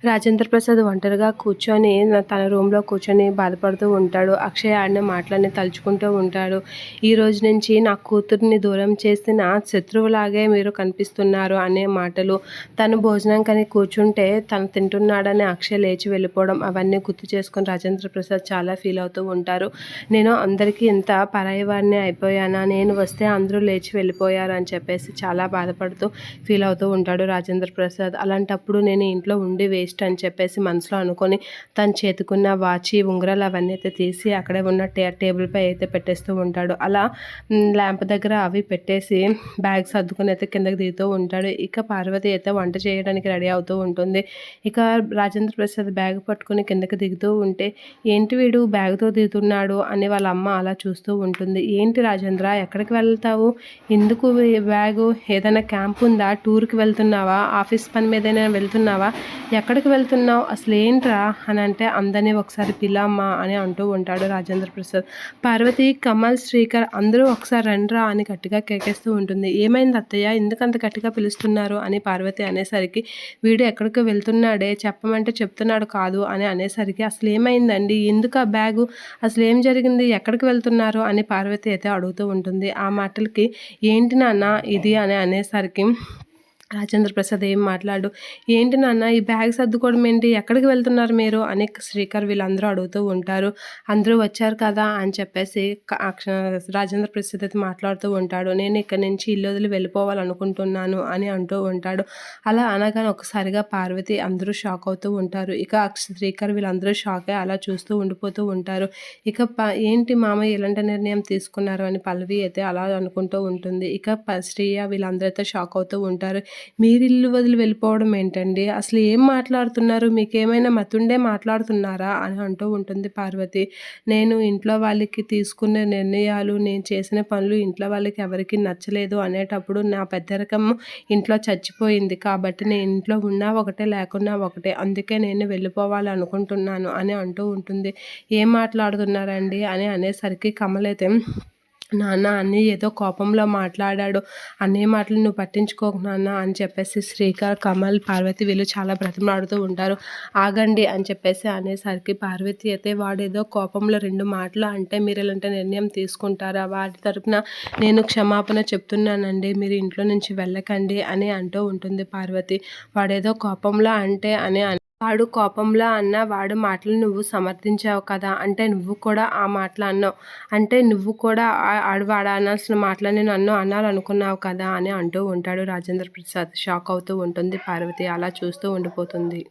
రాజేంద్ర ప్రసాద్ ఒంటరిగా కూర్చొని తన రూమ్లో కూర్చొని బాధపడుతూ ఉంటాడు. అక్షయ్ ఆడిన మాటలని తలుచుకుంటూ ఉంటాడు. ఈ రోజు నుంచి నా కూతుర్ని దూరం చేసిన శత్రువులాగే మీరు కనిపిస్తున్నారు అనే మాటలు, తను భోజనంకని కూర్చుంటే తను తింటున్నాడని అక్షయ్ లేచి వెళ్ళిపోవడం, అవన్నీ గుర్తు చేసుకొని రాజేంద్ర ప్రసాద్ చాలా ఫీల్ అవుతూ ఉంటారు. నేను అందరికీ ఇంత పరాయి వాడిని అయిపోయానా, నేను వస్తే అందరూ లేచి వెళ్ళిపోయారు అని చెప్పేసి చాలా బాధపడుతూ ఫీల్ అవుతూ ఉంటాడు రాజేంద్ర ప్రసాద్. అలాంటప్పుడు నేను ఇంట్లో ఉండి వేస్ట్ అని చెప్పేసి మనసులో అనుకొని తన చేతికున్న వాచి, ఉంగరాలు అవన్నీ అయితే తీసి అక్కడే ఉన్న టేబుల్ పై అయితే పెట్టేస్తూ ఉంటాడు. అలా ల్యాంప్ దగ్గర అవి పెట్టేసి బ్యాగ్ సర్దుకొని అయితే కిందకి దిగుతూ ఉంటాడు. ఇక పార్వతి అయితే వంట చేయడానికి రెడీ అవుతూ ఉంటుంది. ఇక రాజేంద్ర ప్రసాద్ బ్యాగ్ పట్టుకొని కిందకి దిగుతూ ఉంటే, ఏంటి వీడు బ్యాగ్తో దిగుతున్నాడు అని వాళ్ళ అమ్మ అలా చూస్తూ ఉంటుంది. ఏంటి రాజేంద్ర, ఎక్కడికి వెళ్తావు, ఎందుకు బ్యాగు, ఏదైనా క్యాంప్ ఉందా, టూర్కి వెళ్తున్నావా, ఆఫీస్ పని మీదైనా వెళ్తున్నావా, ఎక్కడికి వెళ్తున్నావు, అసలు ఏంట్రా అని అంటే, అందరినీ ఒకసారి పిల్లమ్మా అని అంటూ ఉంటాడు రాజేంద్ర ప్రసాద్. పార్వతి, కమల్, శ్రీకర్ అందరూ ఒకసారి రండ్రా అని గట్టిగా కేకేస్తూ ఉంటుంది. ఏమైంది అత్తయ్య, ఎందుకంత గట్టిగా పిలుస్తున్నారు అని పార్వతి అనేసరికి, వీడు ఎక్కడికి వెళ్తున్నాడే, చెప్పమంటే చెప్తున్నాడు కాదు అని అనేసరికి, అసలు ఏమైందండి, ఎందుకు ఆ బ్యాగు, అసలు ఏం జరిగింది, ఎక్కడికి వెళ్తున్నారు అని పార్వతి అయితే అడుగుతూ ఉంటుంది. ఆ మాటలకి ఏంటి నాన్న ఇది అని అనేసరికి రాజేంద్ర ప్రసాద్ ఏం మాట్లాడు, ఏంటి నాన్న ఈ బ్యాగ్ సర్దుకోవడం ఏంటి, ఎక్కడికి వెళ్తున్నారు మీరు అని శ్రీకర్ వీళ్ళందరూ అడుగుతూ ఉంటారు. అందరూ వచ్చారు కదా అని చెప్పేసి రాజేంద్ర ప్రసాద్ అయితే మాట్లాడుతూ ఉంటాడు. నేను ఇక్కడ నుంచి ఇల్లు వదిలి వెళ్ళిపోవాలనుకుంటున్నాను అని అంటూ ఉంటాడు. అలా అనగానే ఒకసారిగా పార్వతి అందరూ షాక్ అవుతూ ఉంటారు. ఇక శ్రీకర్ వీళ్ళందరూ షాక్ అయ్యి అలా చూస్తూ ఉండిపోతూ ఉంటారు. ఇక ఏంటి మామయ్య ఇలాంటి నిర్ణయం తీసుకున్నారు అని పల్లవి అయితే అలా అనుకుంటూ ఉంటుంది. ఇక శ్రీయ వీళ్ళందరూ అయితే షాక్ అవుతూ ఉంటారు. మీరు ఇల్లు వదిలి వెళ్ళిపోవడం ఏంటండి, అసలు ఏం మాట్లాడుతున్నారు, మీకేమైనా మతుండే మాట్లాడుతున్నారా అని అంటూ ఉంటుంది పార్వతి. నేను ఇంట్లో వాళ్ళకి తీసుకునే నిర్ణయాలు, నేను చేసిన పనులు ఇంట్లో వాళ్ళకి ఎవరికి నచ్చలేదు అనేటప్పుడు నా పెద్దరికం ఇంట్లో చచ్చిపోయింది, కాబట్టి నేను ఇంట్లో ఉన్నా ఒకటే లేకున్నా ఒకటే, అందుకే నేను వెళ్ళిపోవాలనుకుంటున్నాను అని అంటూ ఉంటుంది. ఏం మాట్లాడుతున్నారండి అని అనేసరికి కమల్ అయితే, నాన్న అన్నీ ఏదో కోపంలో మాట్లాడాడు, అన్నీ మాటలు నువ్వు పట్టించుకోకు నాన్న అని చెప్పేసి శ్రీకర్, కమల్, పార్వతి వీళ్ళు చాలా బ్రతిమలాడుతూ ఉంటారు. ఆగండి అని చెప్పేసి అనేసరికి పార్వతి అయితే, వాడేదో కోపంలో 2 మాటలు అంటే మీరు ఇలాంటి నిర్ణయం తీసుకుంటారా, వాటి తరపున నేను క్షమాపణ చెప్తున్నానండి, మీరు ఇంట్లో నుంచి వెళ్ళకండి అని అంటూ ఉంటుంది పార్వతి. వాడేదో కోపంలో అంటే అని వాడు కోపంలో అన్న వాడు మాటలు నువ్వు సమర్థించావు కదా, అంటే నువ్వు కూడా ఆ మాటలు అన్నావు, అంటే నువ్వు కూడా వాడు అనాల్సిన మాటలని నన్ను అనాలనుకున్నావు కదా అని అంటూ ఉంటాడు రాజేంద్ర ప్రసాద్. షాక్ అవుతూ ఉంటుంది పార్వతి, అలా చూస్తూ ఉండిపోతుంది.